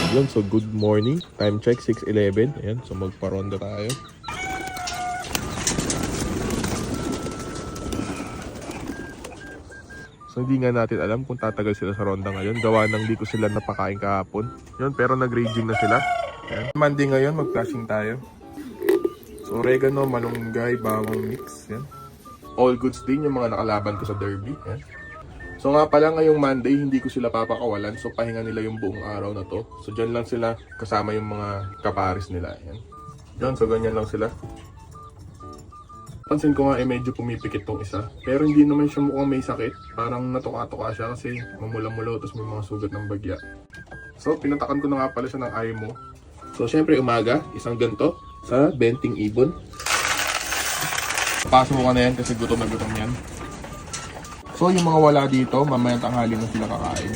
Yun, so good morning. Time check, 6:11. Ayan, so magparonda tayo. So hindi nga natin alam kung tatagal sila sa ronda ngayon. Gawa ng di ko sila napakain kahapon. Yun, pero nag-raging na sila. Ayan. Monday ngayon, mag-flashing tayo. So oregano, malunggay, bawang mix. Ayan. All goods din yung mga nakalaban ko sa derby. Ayan. So nga pala ngayong Monday, hindi ko sila papakawalan. So pahinga nila yung buong araw na to. So dyan lang sila kasama yung mga kapares nila. Ayan. Yan, so ganyan lang sila. Pansin ko nga medyo pumipikit tong isa. Pero hindi naman siya mukhang may sakit. Parang natuka-tuka siya kasi mamula-mula tapos may mga sugat ng bagya. So pinatakan ko na nga pala siya ng IMO. So syempre umaga, isang ganto sa Benting Ibon. Pasok ko na yan kasi gutom na gutom yan. So yung mga wala dito, mamayang tanghali na sila kakain.